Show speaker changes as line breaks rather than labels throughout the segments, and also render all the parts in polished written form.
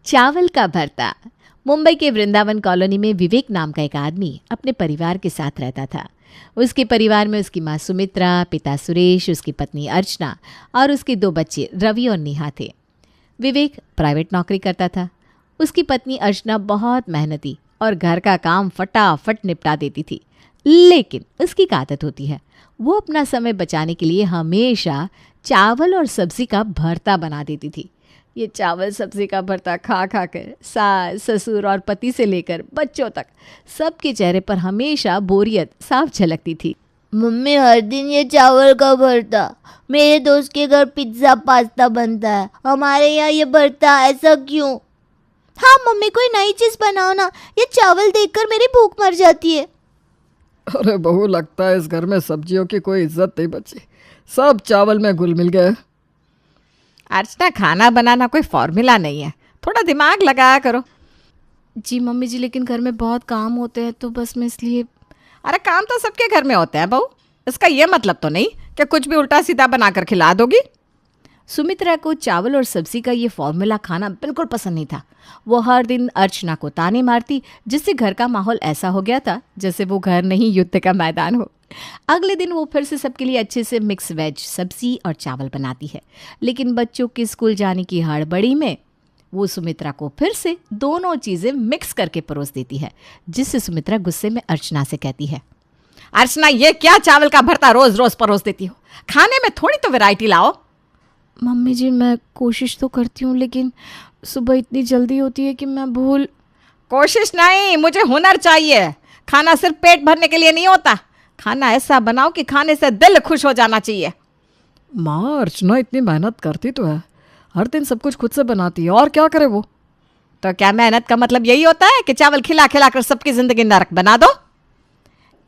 चावल का भरता। मुंबई के वृंदावन कॉलोनी में विवेक नाम का एक आदमी अपने परिवार के साथ रहता था। उसके परिवार में उसकी माँ सुमित्रा, पिता सुरेश, उसकी पत्नी अर्चना और उसके 2 बच्चे रवि और नेहा थे। विवेक प्राइवेट नौकरी करता था। उसकी पत्नी अर्चना बहुत मेहनती और घर का काम फटाफट निपटा देती थी। लेकिन उसकी एक आदत होती है, वो अपना समय बचाने के लिए हमेशा चावल और सब्जी का भरता बना देती थी। ये चावल सब्जी का भरता खा खा कर सास, ससुर और पति से लेकर बच्चों तक सबके चेहरे पर हमेशा बोरियत साफ झलकती थी।
मम्मी, हर दिन ये चावल का भरता। मेरे दोस्त के घर पिज्ज़ा पास्ता बनता है, हमारे यहाँ ये भरता, ऐसा क्यों? हाँ मम्मी, कोई नई चीज़ बनाओ ना, ये चावल देखकर मेरी भूख मर जाती है।
अरे बहू, लगता है इस घर में सब्जियों की कोई इज्जत नहीं बची, सब चावल में घुल मिल गए।
अर्चना, खाना बनाना कोई फॉर्मूला नहीं है, थोड़ा दिमाग लगाया करो।
जी मम्मी जी, लेकिन घर में बहुत काम होते हैं तो बस मैं इसलिए।
अरे काम तो सबके घर में होते हैं बहू, इसका ये मतलब तो नहीं कि कुछ भी उल्टा सीधा बनाकर खिला दोगी। सुमित्रा को चावल और सब्जी का ये फॉर्मूला खाना बिल्कुल पसंद नहीं था। वो हर दिन अर्चना को ताने मारती, जिससे घर का माहौल ऐसा हो गया था जैसे वो घर नहीं युद्ध का मैदान हो। अगले दिन वो फिर से सबके लिए अच्छे से मिक्स वेज सब्जी और चावल बनाती है, लेकिन बच्चों के स्कूल जाने की हड़बड़ी में वो सुमित्रा को फिर से दोनों चीज़ें मिक्स करके परोस देती है, जिससे सुमित्रा गुस्से में अर्चना से कहती है, अर्चना, ये क्या चावल का भरता रोज रोज परोस देती हो? खाने में थोड़ी तो वैरायटी लाओ।
मम्मी जी, मैं कोशिश तो करती हूँ, लेकिन सुबह इतनी जल्दी होती है कि मैं भूल।
कोशिश नहीं, मुझे हुनर चाहिए। खाना सिर्फ पेट भरने के लिए नहीं होता, खाना ऐसा बनाओ कि खाने से दिल खुश हो जाना चाहिए।
माँ, अर्चना इतनी मेहनत करती तो है, हर दिन सब कुछ खुद से बनाती है, और क्या करे वो?
तो क्या मेहनत का मतलब यही होता है कि चावल खिला खिला कर सबकी जिंदगी नरक बना दो?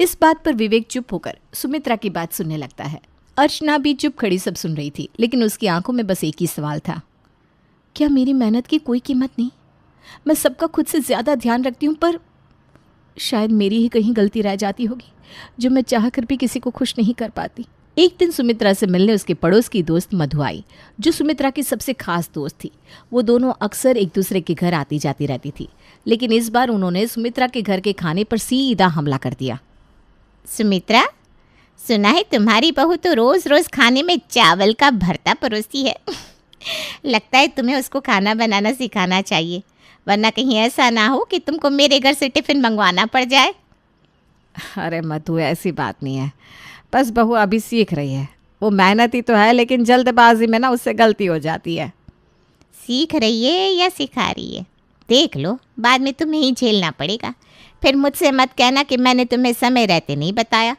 इस बात पर विवेक चुप होकर सुमित्रा की बात सुनने लगता है। अर्चना भी चुप खड़ी सब सुन रही थी, लेकिन उसकी आंखों में बस एक ही सवाल था, क्या मेरी मेहनत की कोई कीमत नहीं? मैं सबका खुद से ज़्यादा ध्यान रखती हूँ, पर शायद मेरी ही कहीं गलती रह जाती होगी, जो मैं चाह कर भी किसी को खुश नहीं कर पाती। एक दिन सुमित्रा से मिलने उसके पड़ोस की दोस्त मधु आई, जो सुमित्रा की सबसे खास दोस्त थी। वो दोनों अक्सर एक दूसरे के घर आती जाती रहती थी, लेकिन इस बार उन्होंने सुमित्रा के घर के खाने पर सीधा हमला कर दिया।
सुमित्रा, सुना है तुम्हारी बहू तो रोज रोज खाने में चावल का भरता परोसती है। लगता है तुम्हें उसको खाना बनाना सिखाना चाहिए, वरना कहीं ऐसा ना हो कि तुमको मेरे घर से टिफिन मंगवाना पड़ जाए।
अरे मधु, ऐसी बात नहीं है, बस बहू अभी सीख रही है। वो मेहनती तो है, लेकिन जल्दबाजी में ना उससे गलती हो जाती है।
सीख रही है या सिखा रही है, देख लो, बाद में तुम्हें ही झेलना पड़ेगा। फिर मुझसे मत कहना कि मैंने तुम्हें समय रहते नहीं बताया।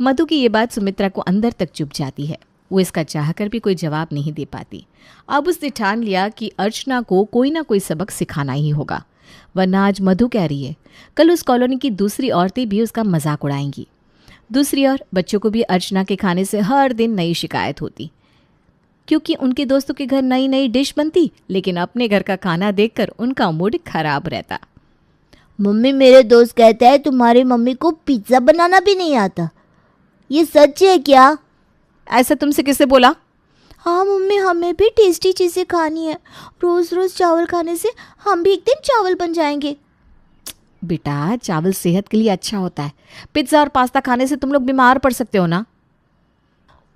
मधु की ये बात सुमित्रा को अंदर तक चुभ जाती है। वो इसका चाहकर भी कोई जवाब नहीं दे पाती। अब उसने ठान लिया कि अर्चना को कोई ना कोई सबक सिखाना ही होगा, वरना आज मधु कह रही है, कल उस कॉलोनी की दूसरी औरतें भी उसका मजाक उड़ाएंगी। दूसरी ओर बच्चों को भी अर्चना के खाने से हर दिन नई शिकायत होती, क्योंकि उनके दोस्तों के घर नई नई डिश बनती, लेकिन अपने घर का खाना देखकर उनका मूड खराब रहता।
मम्मी, मेरे दोस्त कहता है तुम्हारी मम्मी को पिज्ज़ा बनाना भी नहीं आता, ये सच है क्या?
ऐसा तुमसे किसने बोला?
हाँ मम्मी, हमें भी टेस्टी चीज़ें खानी है, रोज़ रोज़ चावल खाने से हम भी एक दिन चावल बन जाएंगे।
बेटा, चावल सेहत के लिए अच्छा होता है, पिज्ज़ा और पास्ता खाने से तुम लोग बीमार पड़ सकते हो ना।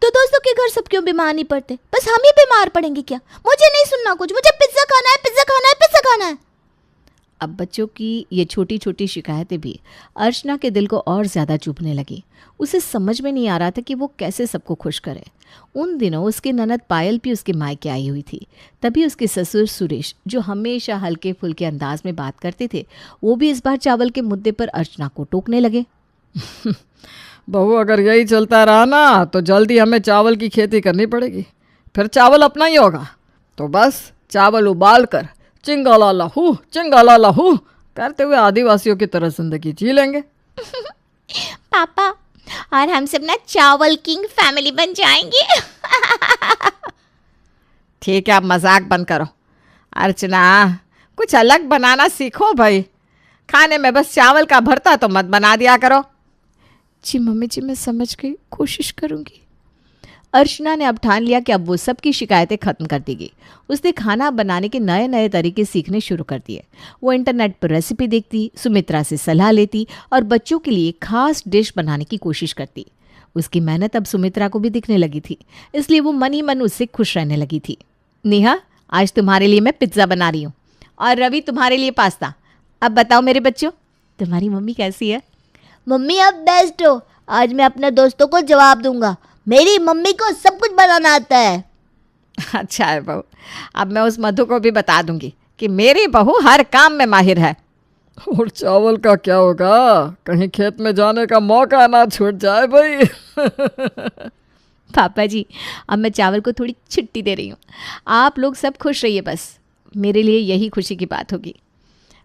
तो दोस्तों के घर सब क्यों बीमार नहीं पड़ते, बस हम ही बीमार पड़ेंगे क्या? मुझे नहीं सुनना कुछ, मुझे पिज्ज़ा खाना है, पिज्ज़ा खाना है, पिज्ज़ा खाना है।
अब बच्चों की ये छोटी छोटी शिकायतें भी अर्चना के दिल को और ज़्यादा चुभने लगी। उसे समझ में नहीं आ रहा था कि वो कैसे सबको खुश करे। उन दिनों उसकी ननद पायल भी उसके मायके आई हुई थी। तभी उसके ससुर सुरेश, जो हमेशा हल्के फुल्के अंदाज में बात करते थे, वो भी इस बार चावल के मुद्दे पर अर्चना को टोकने लगे।
बहू, अगर यही चलता रहा ना तो जल्दी हमें चावल की खेती करनी पड़ेगी, फिर चावल अपना ही होगा। तो बस चावल उबाल कर चिंगाला लहू करते हुए आदिवासियों की तरह जिंदगी जी लेंगे।
पापा, और हम सब ना चावल किंग फैमिली बन जाएंगे।
ठीक है, अब मजाक बंद करो। अर्चना, कुछ अलग बनाना सीखो भाई, खाने में बस चावल का भरता तो मत बना दिया करो।
जी मम्मी जी, मैं समझ गई, कोशिश करूँगी।
अर्चना ने अब ठान लिया कि अब वो सबकी शिकायतें खत्म कर देगी। उसने खाना बनाने के नए नए तरीके सीखने शुरू कर दिए। वो इंटरनेट पर रेसिपी देखती, सुमित्रा से सलाह लेती और बच्चों के लिए खास डिश बनाने की कोशिश करती। उसकी मेहनत अब सुमित्रा को भी दिखने लगी थी, इसलिए वो मन ही मन उससे खुश रहने लगी थी। नेहा, आज तुम्हारे लिए मैं पिज्ज़ा बना रही हूँ और रवि तुम्हारे लिए पास्ता। अब बताओ मेरे बच्चों, तुम्हारी मम्मी कैसी है?
मम्मी आप बेस्ट हो। आज मैं अपने दोस्तों को जवाब दूंगा। मेरी मम्मी को सब कुछ बनाना आता है।
अच्छा है बहू, अब मैं उस मधु को भी बता दूंगी कि मेरी बहू हर काम में माहिर है। और चावल का क्या होगा? कहीं खेत में जाने का मौका ना छूट जाए भाई।
पापा जी, अब मैं चावल को थोड़ी छुट्टी दे रही हूँ। आप लोग सब खुश रहिए, बस मेरे लिए यही खुशी की बात होगी।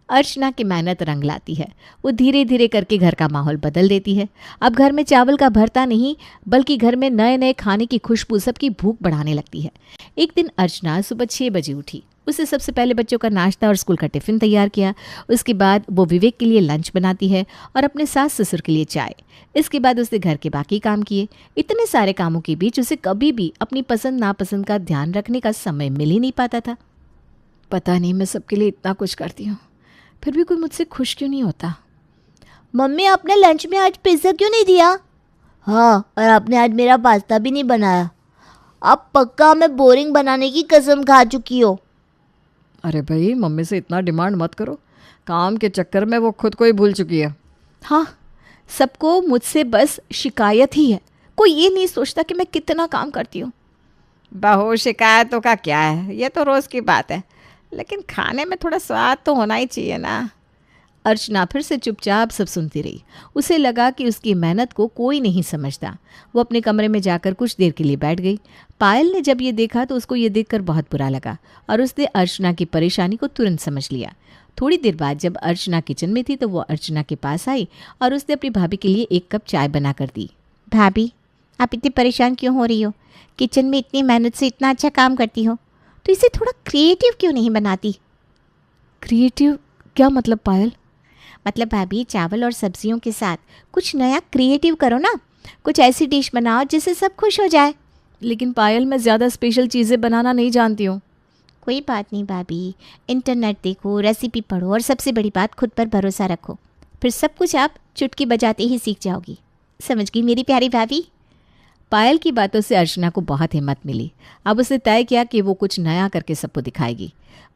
अर्चना की मेहनत रंग लाती है। वो धीरे धीरे करके घर का माहौल बदल देती है। अब घर में चावल का भरता नहीं, बल्कि घर में नए नए खाने की खुशबू सबकी भूख बढ़ाने लगती है। एक दिन अर्चना सुबह 6 बजे उठी। उसने सबसे पहले बच्चों का नाश्ता और स्कूल का टिफ़िन तैयार किया। उसके बाद वो विवेक के लिए लंच बनाती है और अपने सास ससुर के लिए चाय। इसके बाद उसने घर के बाकी काम किए। इतने सारे कामों के बीच उसे कभी भी अपनी पसंद नापसंद का ध्यान रखने का समय मिल ही नहीं पाता था। पता नहीं मैं सबके लिए इतना कुछ करती हूँ, फिर भी कोई मुझसे खुश क्यों नहीं होता।
मम्मी आपने लंच में आज पिज्ज़ा क्यों नहीं दिया? हाँ, और आपने आज मेरा पास्ता भी नहीं बनाया। आप पक्का हमें बोरिंग बनाने की कसम खा चुकी हो।
अरे भाई, मम्मी से इतना डिमांड मत करो। काम के चक्कर में वो खुद को ही भूल चुकी है।
हाँ, सबको मुझसे बस शिकायत ही है। कोई ये नहीं सोचता कि मैं कितना काम करती हूँ।
बहू, शिकायतों का क्या है, ये तो रोज़ की बात है, लेकिन खाने में थोड़ा स्वाद तो होना ही चाहिए ना।
अर्चना फिर से चुपचाप सब सुनती रही। उसे लगा कि उसकी मेहनत को कोई नहीं समझता। वो अपने कमरे में जाकर कुछ देर के लिए बैठ गई। पायल ने जब ये देखा तो उसको ये देखकर बहुत बुरा लगा और उसने अर्चना की परेशानी को तुरंत समझ लिया। थोड़ी देर बाद जब अर्चना किचन में थी तो वो अर्चना के पास आई और उसने अपनी भाभी के लिए 1 कप चाय बना कर दी।
भाभी, आप इतनी परेशान क्यों हो रही हो? किचन में इतनी मेहनत से इतना अच्छा काम करती हो, तो इसे थोड़ा क्रिएटिव क्यों नहीं बनाती?
क्रिएटिव क्या मतलब पायल?
मतलब भाभी, चावल और सब्जियों के साथ कुछ नया क्रिएटिव करो ना। कुछ ऐसी डिश बनाओ जिससे सब खुश हो जाए।
लेकिन पायल, मैं ज़्यादा स्पेशल चीज़ें बनाना नहीं जानती हूँ।
कोई बात नहीं भाभी, इंटरनेट देखो, रेसिपी पढ़ो और सबसे बड़ी बात, खुद पर भरोसा रखो। फिर सब कुछ आप चुटकी बजाते ही सीख जाओगी। समझ गई मेरी प्यारी भाभी?
पायल की बातों से अर्चना को बहुत हिम्मत मिली। अब उसने तय किया कि वो कुछ नया करके सबको दिखाएगी।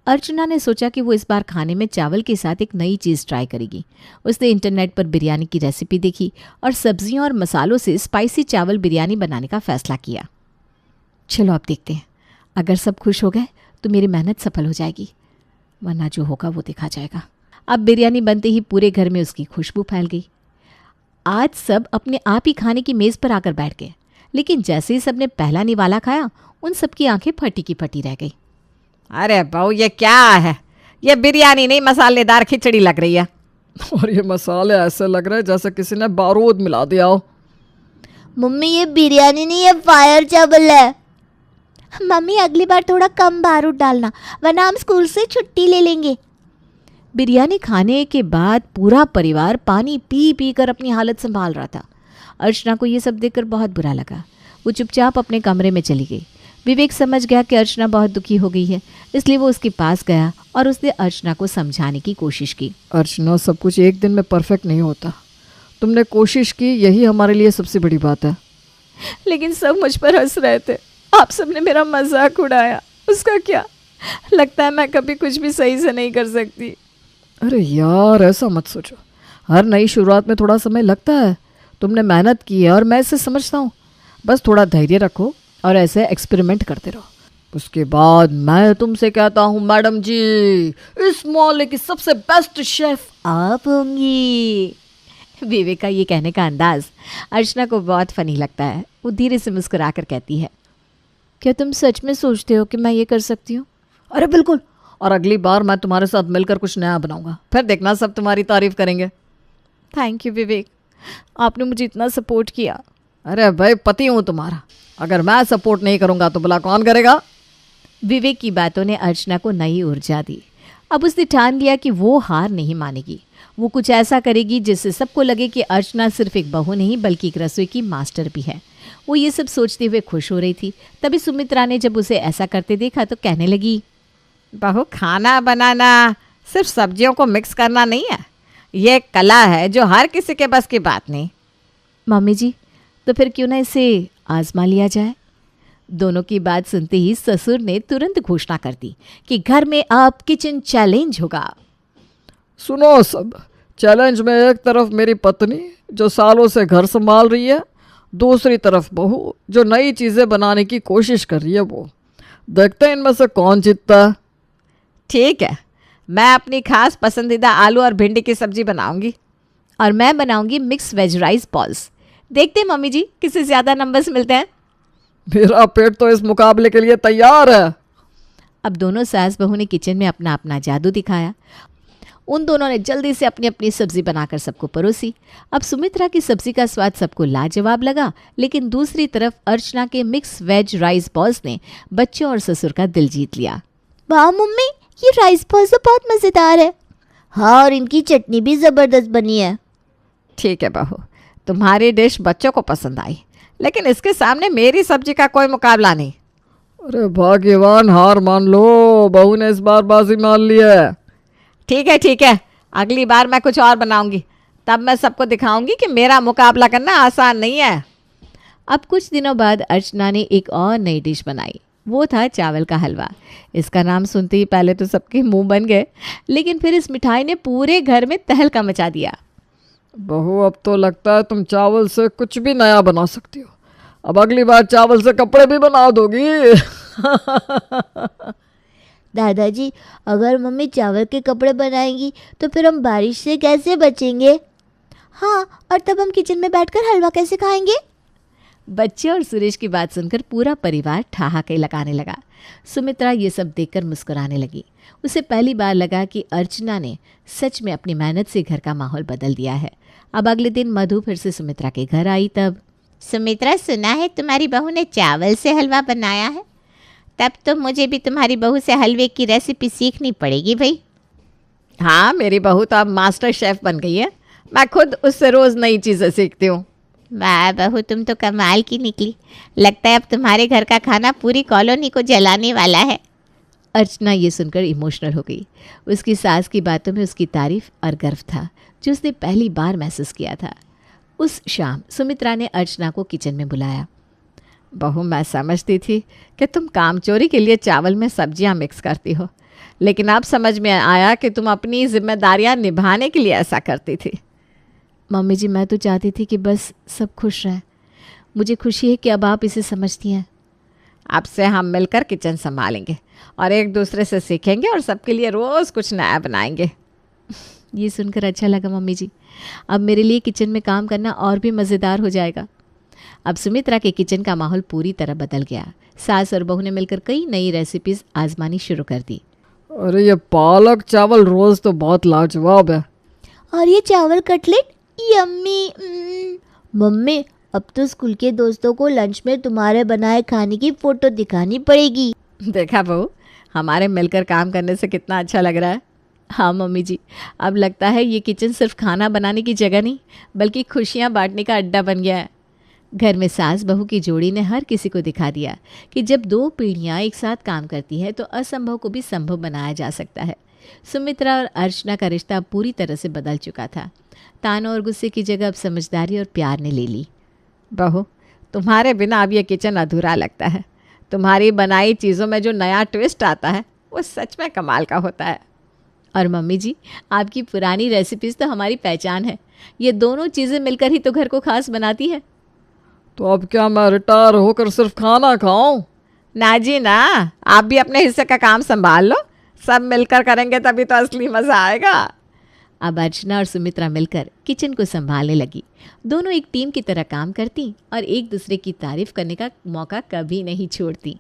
अर्चना ने सोचा कि वो इस बार खाने में चावल के साथ एक नई चीज़ ट्राई करेगी। उसने इंटरनेट पर बिरयानी की रेसिपी देखी और सब्जियों और मसालों से स्पाइसी चावल बिरयानी बनाने का फैसला किया। चलो अब देखते हैं, अगर सब खुश हो गए तो मेरी मेहनत सफल हो जाएगी, वरना जो होगा वो देखा जाएगा। अब बिरयानी बनते ही पूरे घर में उसकी खुशबू फैल गई। आज सब अपने आप ही खाने की मेज़ पर आकर बैठ गए, लेकिन जैसे ही सबने पहला निवाला खाया, उन सबकी आंखें फटी की फटी रह गई।
अरे बहू, ये क्या है? ये बिरयानी नहीं, मसालेदार खिचड़ी लग रही है। और ये मसाले ऐसे लग रहे हैं जैसे किसी ने बारूद मिला दिया हो।
मम्मी ये बिरयानी नहीं, ये फायर चावल है।
मम्मी, अगली बार थोड़ा कम बारूद डालना, वरना हम स्कूल से छुट्टी ले लेंगे।
बिरयानी खाने के बाद पूरा परिवार पानी पी पी कर अपनी हालत संभाल रहा था। अर्चना को ये सब देखकर बहुत बुरा लगा। वो चुपचाप अपने कमरे में चली गई। विवेक समझ गया कि अर्चना बहुत दुखी हो गई है, इसलिए वो उसके पास गया और उसने अर्चना को समझाने की कोशिश की।
अर्चना, सब कुछ एक दिन में परफेक्ट नहीं होता। तुमने कोशिश की, यही हमारे लिए सबसे बड़ी बात है।
लेकिन सब मुझ पर हंस रहे थे। आप सबने मेरा मजाक उड़ाया, उसका क्या? लगता है मैं कभी कुछ भी सही से नहीं कर सकती।
अरे यार, ऐसा मत सोचो। हर नई शुरुआत में थोड़ा समय लगता है। तुमने मेहनत की है और मैं इसे समझता हूँ। बस थोड़ा धैर्य रखो और ऐसे एक्सपेरिमेंट करते रहो। उसके बाद मैं तुमसे कहता हूँ, मैडम जी, इस मोहल्ले की सबसे बेस्ट शेफ आप होंगी।
विवेक का ये कहने का अंदाज अर्चना को बहुत फनी लगता है। वो धीरे से मुस्कुराकर कहती है, क्या तुम सच में सोचते हो कि मैं ये कर सकती हूँ?
अरे बिल्कुल, और अगली बार मैं तुम्हारे साथ मिलकर कुछ नया बनाऊंगा, फिर देखना सब तुम्हारी तारीफ करेंगे।
थैंक यू विवेक, आपने मुझे इतना सपोर्ट किया।
अरे भाई, पति हूँ तुम्हारा, अगर मैं सपोर्ट नहीं करूँगा तो भला कौन करेगा?
विवेक की बातों ने अर्चना को नई ऊर्जा दी। अब उसने ठान लिया कि वो हार नहीं मानेगी। वो कुछ ऐसा करेगी जिससे सबको लगे कि अर्चना सिर्फ एक बहू नहीं बल्कि एक रसोई की मास्टर भी है। वो ये सब सोचते हुए खुश हो रही थी। तभी सुमित्रा ने जब उसे ऐसा करते देखा तो कहने लगी,
बहू, खाना बनाना सिर्फ सब्जियों को मिक्स करना नहीं है, ये एक कला है जो हर किसी के बस की बात नहीं।
मम्मी जी, तो फिर क्यों ना इसे आजमा लिया जाए। दोनों की बात सुनते ही ससुर ने तुरंत घोषणा कर दी कि घर में अब किचन चैलेंज होगा।
सुनो सब, चैलेंज में एक तरफ मेरी पत्नी जो सालों से घर संभाल रही है, दूसरी तरफ बहू जो नई चीज़ें बनाने की कोशिश कर रही है। वो देखते हैं इनमें से कौन जीतता है। ठीक है, मैं अपनी खास पसंदीदा आलू और भिंडी की सब्जी बनाऊंगी।
और मैं बनाऊंगी मिक्स वेज राइस बॉल्स। देखते हैं मम्मी जी किसे ज़्यादा नंबर्स मिलते हैं।
मेरा पेट तो इस मुकाबले के लिए तैयार है।
अब दोनों सास बहू ने किचन में अपना अपना जादू दिखाया। उन दोनों ने जल्दी से अपनी अपनी सब्जी बनाकर सबको परोसी। अब सुमित्रा की सब्जी का स्वाद सबको लाजवाब लगा, लेकिन दूसरी तरफ अर्चना के मिक्स वेज राइस बॉल्स ने बच्चों और ससुर का दिल जीत लिया।
वाह मम्मी, ये राइस बॉल्स तो बहुत मज़ेदार है। हाँ, और इनकी चटनी भी ज़बरदस्त बनी है।
ठीक है बहू, तुम्हारी डिश बच्चों को पसंद आई, लेकिन इसके सामने मेरी सब्जी का कोई मुकाबला नहीं। अरे भाग्यवान, हार मान लो, बहू ने इस बार बाजी मान ली है। ठीक है, अगली बार मैं कुछ और बनाऊंगी, तब मैं सबको दिखाऊंगी कि मेरा मुकाबला करना आसान नहीं है।
अब कुछ दिनों बाद अर्चना ने एक और नई डिश बनाई। वो था चावल का हलवा। इसका नाम सुनते ही पहले तो सबके मुंह बन गए, लेकिन फिर इस मिठाई ने पूरे घर में तहलका मचा दिया।
बहू, अब तो लगता है तुम चावल से कुछ भी नया बना सकती हो। अब अगली बार चावल से कपड़े भी बना दोगी।
दादाजी, अगर मम्मी चावल के कपड़े बनाएंगी तो फिर हम बारिश से कैसे बचेंगे? हाँ, और तब हम किचन में बैठकर हलवा कैसे खाएंगे?
बच्चे और सुरेश की बात सुनकर पूरा परिवार ठहाके लगाने लगा। सुमित्रा ये सब देखकर मुस्कुराने लगी। उसे पहली बार लगा कि अर्चना ने सच में अपनी मेहनत से घर का माहौल बदल दिया है। अब अगले दिन मधु फिर से सुमित्रा के घर आई। तब,
सुमित्रा, सुना है तुम्हारी बहू ने चावल से हलवा बनाया है? तब तो मुझे भी तुम्हारी बहू से हलवे की रेसिपी सीखनी पड़ेगी भाई।
हाँ, मेरी बहू तो अब मास्टर शेफ बन गई है। मैं खुद उससे रोज़ नई चीज़ें सीखती हूँ।
वाह बहू, तुम तो कमाल की निकली। लगता है अब तुम्हारे घर का खाना पूरी कॉलोनी को जलाने वाला है।
अर्चना ये सुनकर इमोशनल हो गई। उसकी सास की बातों में उसकी तारीफ और गर्व था जो उसने पहली बार महसूस किया था। उस शाम सुमित्रा ने अर्चना को किचन में बुलाया।
बहू, मैं समझती थी कि तुम कामचोरी के लिए चावल में सब्जियां मिक्स करती हो, लेकिन अब समझ में आया कि तुम अपनी जिम्मेदारियां निभाने के लिए ऐसा करती थी।
मम्मी जी, मैं तो चाहती थी कि बस सब खुश रहें। मुझे खुशी है कि अब आप इसे समझती हैं।
अब से हम मिलकर किचन संभालेंगे और एक दूसरे से सीखेंगे और सबके लिए रोज़ कुछ नया बनाएंगे।
ये सुनकर अच्छा लगा मम्मी जी। अब मेरे लिए किचन में काम करना और भी मज़ेदार हो जाएगा। अब सुमित्रा के किचन का माहौल पूरी तरह बदल गया। सास और बहू ने मिलकर कई नई रेसिपीज़ आजमानी शुरू कर दी।
अरे ये पालक चावल रोज़ तो बहुत लाजवाब है।
और ये चावल कटलेट यम्मी। मम्मी, अब तो स्कूल के दोस्तों को लंच में तुम्हारे बनाए खाने की फ़ोटो दिखानी पड़ेगी।
देखा बहू, हमारे मिलकर काम करने से कितना अच्छा लग रहा है।
हाँ मम्मी जी, अब लगता है ये किचन सिर्फ खाना बनाने की जगह नहीं बल्कि खुशियाँ बांटने का अड्डा बन गया है। घर में सास बहू की जोड़ी ने हर किसी को दिखा दिया कि जब दो पीढ़ियाँ एक साथ काम करती हैं तो असंभव को भी संभव बनाया जा सकता है। सुमित्रा और अर्चना का रिश्ता अब पूरी तरह से बदल चुका था। तानों और गुस्से की जगह अब समझदारी और प्यार ने ले ली।
बहू, तुम्हारे बिना अब ये किचन अधूरा लगता है। तुम्हारी बनाई चीज़ों में जो नया ट्विस्ट आता है वो सच में कमाल का होता है।
और मम्मी जी, आपकी पुरानी रेसिपीज़ तो हमारी पहचान है। ये दोनों चीज़ें मिलकर ही तो घर को खास बनाती है।
तो अब क्या मैं रिटायर होकर सिर्फ खाना खाऊं? ना जी ना, आप भी अपने हिस्से का काम संभाल लो। सब मिलकर करेंगे तभी तो असली मज़ा आएगा।
अब अर्चना और सुमित्रा मिलकर किचन को संभालने लगी। दोनों एक टीम की तरह काम करती और एक दूसरे की तारीफ करने का मौका कभी नहीं छोड़ती।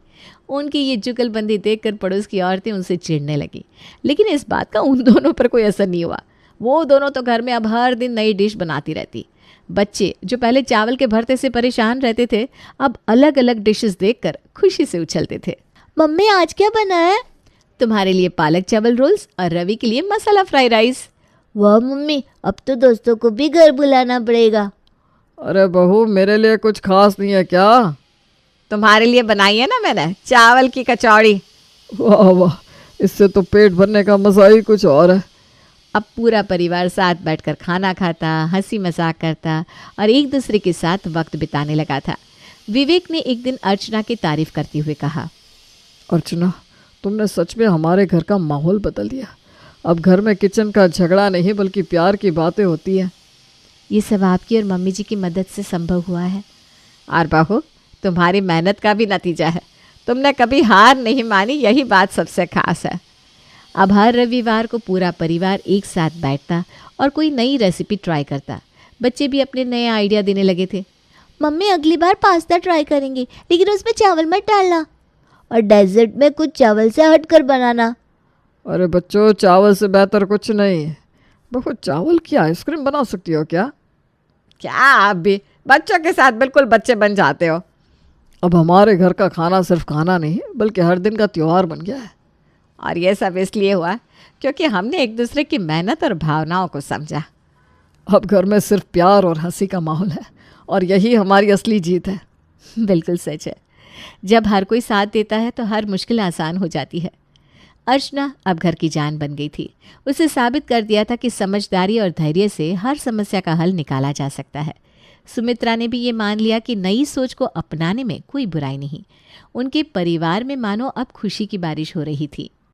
उनकी ये जुगलबंदी देखकर पड़ोस की औरतें उनसे चिढ़ने लगी, लेकिन इस बात का उन दोनों पर कोई असर नहीं हुआ। वो दोनों तो घर में अब हर दिन नई डिश बनाती रहती। बच्चे जो पहले चावल के भरते से परेशान रहते थे, अब अलग अलग डिशेस देखकर खुशी से उछलते थे।
मम्मी, आज क्या बना है?
तुम्हारे लिए पालक चावल रोल्स और रवि के लिए मसाला फ्राई राइस।
वाह मम्मी, अब तो दोस्तों को भी घर बुलाना पड़ेगा।
अरे बहू, मेरे लिए कुछ खास नहीं है क्या?
तुम्हारे लिए बनाई है ना मैंने चावल की कचौड़ी।
वाह वाह, इससे तो पेट भरने का मज़ा ही कुछ और है।
अब पूरा परिवार साथ बैठकर खाना खाता, हंसी मजाक करता और एक दूसरे के साथ वक्त बिताने लगा था। विवेक ने एक दिन अर्चना की तारीफ करते हुए कहा,
अर्चना, तुमने सच में हमारे घर का माहौल बदल दिया। अब घर में किचन का झगड़ा नहीं बल्कि प्यार की बातें होती हैं।
ये सब आपकी और मम्मी जी की मदद से संभव हुआ है। और बहू, तुम्हारी मेहनत का भी नतीजा है। तुमने कभी हार नहीं मानी, यही बात सबसे खास है। अब हर रविवार को पूरा परिवार एक साथ बैठता और कोई नई रेसिपी ट्राई करता। बच्चे भी अपने नए आइडिया देने लगे थे।
मम्मी अगली बार पास्ता ट्राई करेंगे, लेकिन उसमें चावल मत डालना, और डेजर्ट में कुछ चावल से हटकर बनाना।
अरे बच्चों, चावल से बेहतर कुछ नहीं है। बहू, चावल की आइसक्रीम बना सकती हो क्या?
क्या आप भी बच्चों के साथ बिल्कुल बच्चे बन जाते हो।
अब हमारे घर का खाना सिर्फ खाना नहीं बल्कि हर दिन का त्योहार बन गया है।
और ये सब इसलिए हुआ क्योंकि हमने एक दूसरे की मेहनत और भावनाओं को समझा।
अब घर में सिर्फ प्यार और हंसी का माहौल है और यही हमारी असली जीत है।
बिल्कुल सच है। जब हर कोई साथ देता है तो हर मुश्किल आसान हो जाती है। अर्चना अब घर की जान बन गई थी। उसे साबित कर दिया था कि समझदारी और धैर्य से हर समस्या का हल निकाला जा सकता है। सुमित्रा ने भी ये मान लिया कि नई सोच को अपनाने में कोई बुराई नहीं। उनके परिवार में मानो अब खुशी की बारिश हो रही थी।